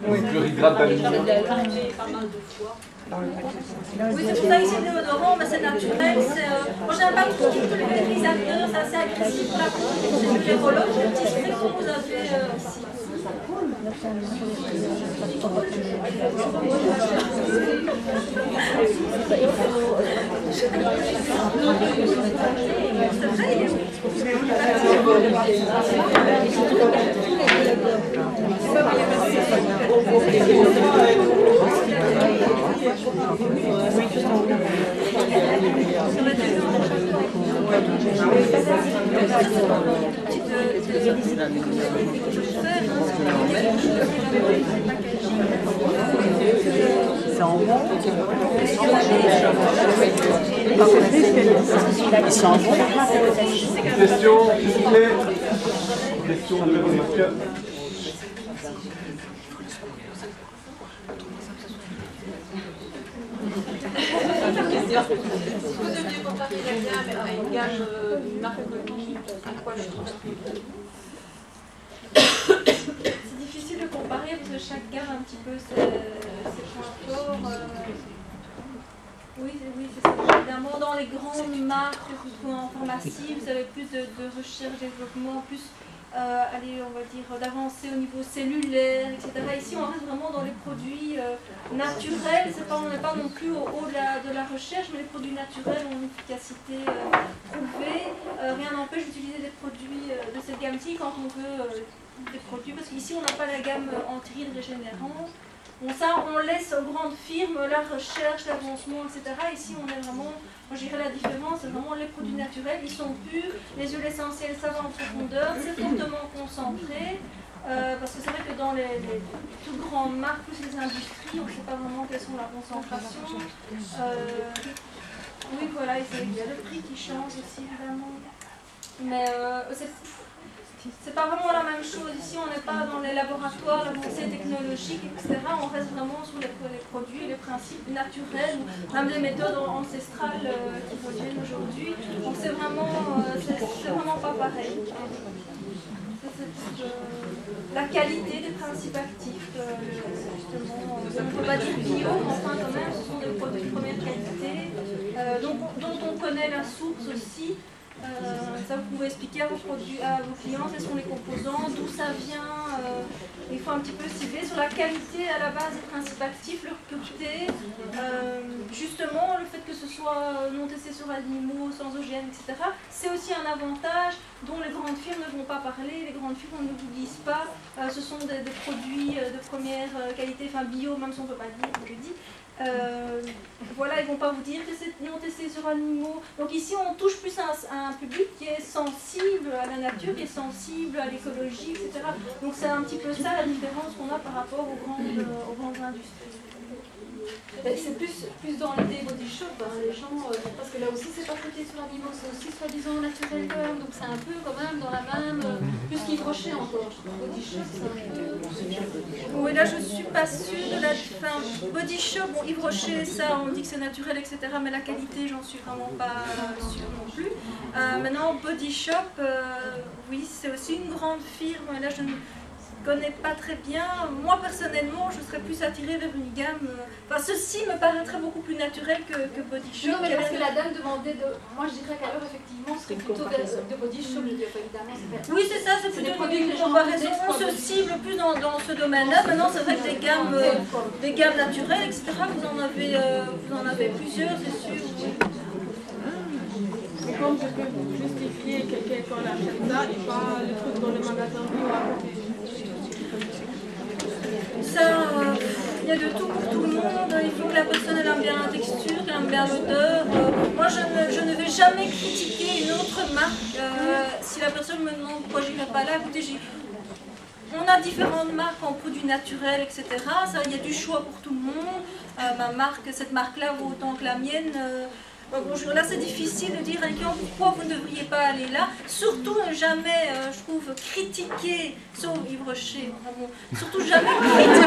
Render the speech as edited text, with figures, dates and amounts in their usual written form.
Oui, chlorhydrate d'aluminium. Oui, c'est pour ça ici le déodorant, mais c'est naturel. Moi, j'aime pas tout ce qui est pulvérisateur, c'est assez agressif pour la peau. C'est les roll-on, le petit spray que vous avez ici. C'est en bon. Question, s'il vous plaît. Question de Véronique. Vous deviez comparer la gamme à une gamme d'une marque connue, à quoi je trouve? C'est difficile de comparer parce que chaque gamme a un petit peu ses points forts. Oui, c'est ça. Évidemment, dans les grandes marques que vous trouvez en pharmacie, vous avez plus de recherche, développement, plus allez, on va dire, d'avancer au niveau cellulaire, etc. Ici, on reste vraiment dans les produits naturels. On n'est pas non plus au haut de la recherche, mais les produits naturels ont une efficacité prouvée. Rien n'empêche d'utiliser des produits de cette gamme-ci quand on veut des produits, parce qu'ici, on n'a pas la gamme antiride régénérante. Bon, ça, on laisse aux grandes firmes la recherche, l'avancement, etc. Ici, on est vraiment, moi je dirais la différence, c'est vraiment les produits naturels, ils sont purs, les huiles essentielles, ça va en profondeur, c'est fortement concentré, parce que c'est vrai que dans les toutes grandes marques, plus les industries, on ne sait pas vraiment quelles sont la concentration. Oui, voilà, il y a le prix qui change aussi, évidemment. Mais c'est pas vraiment la même chose. Ici, on n'est pas dans les laboratoires, l'avancée technologique, etc. On reste vraiment sur les produits, les principes naturels, même les méthodes ancestrales qui reviennent aujourd'hui. Donc c'est vraiment pas pareil. La qualité des principes actifs, justement, on ne peut pas dire bio, mais enfin quand même, ce sont des produits de première qualité, dont on connaît la source aussi. Ça, vous pouvez expliquer à vos clients quels sont les composants, d'où ça vient. Il faut un petit peu cibler sur la qualité à la base des principes actifs, leur pureté. Justement, le fait que ce soit non testé sur animaux, sans OGM, etc., c'est aussi un avantage dont les grandes firmes ne vont pas parler. Les grandes firmes ne vous disent pas ce sont des produits de première qualité, enfin bio, même si on ne peut pas dire, comme je dis. Voilà, ils ne vont pas vous dire que c'est non testé sur animaux. Donc ici, on touche plus à un public qui est sensible à la nature, qui est sensible à l'écologie, etc. Donc c'est un petit peu ça la différence qu'on a par rapport aux grandes industries. C'est plus dans l'idée body shop, hein, les gens, parce que là aussi c'est pas traité sur animaux, c'est aussi soi-disant naturel quand même, donc c'est un peu quand même dans la même, plus qu'Yves Rocher encore. Body shop, c'est un peu... Oui, là je suis pas sûre de la... Enfin, body shop, bon, Yves Rocher, ça on dit que c'est naturel, etc. Mais la qualité, j'en suis vraiment pas sûre non plus. Maintenant, body shop, oui, c'est aussi une grande firme, et là je ne connais pas très bien. Moi personnellement, je serais plus attirée vers une gamme. Enfin, ceci me paraîtrait beaucoup plus naturel que Body Shop. Non, mais parce que la dame demandait de. Moi, je dirais qu'alors, effectivement, ce serait plutôt de Body Shop, évidemment. Oui, c'est ça, c'est plutôt une comparaison. On se cible plus dans ce domaine-là. Maintenant, c'est vrai que des gammes naturelles, etc., vous en avez plusieurs, c'est sûr. Et comme je peux justifier quelqu'un qu'on achète ça et pas le truc dans le magasin bio à côté. Ça, il y a de tout pour tout le monde. Il faut que la personne aime bien la texture, qu'elle aime bien l'odeur. Moi, je ne vais jamais critiquer une autre marque. Si la personne me demande pourquoi je n'irai pas là, écoutez, on a différentes marques en produits naturels, etc. Ça, il y a du choix pour tout le monde. Ma marque, cette marque-là vaut autant que la mienne. Bon, là, c'est difficile de dire à un client pourquoi vous ne devriez pas aller là. Surtout ne jamais, je trouve, critiquer, sauf Yves Rocher, vraiment, surtout jamais critiquer.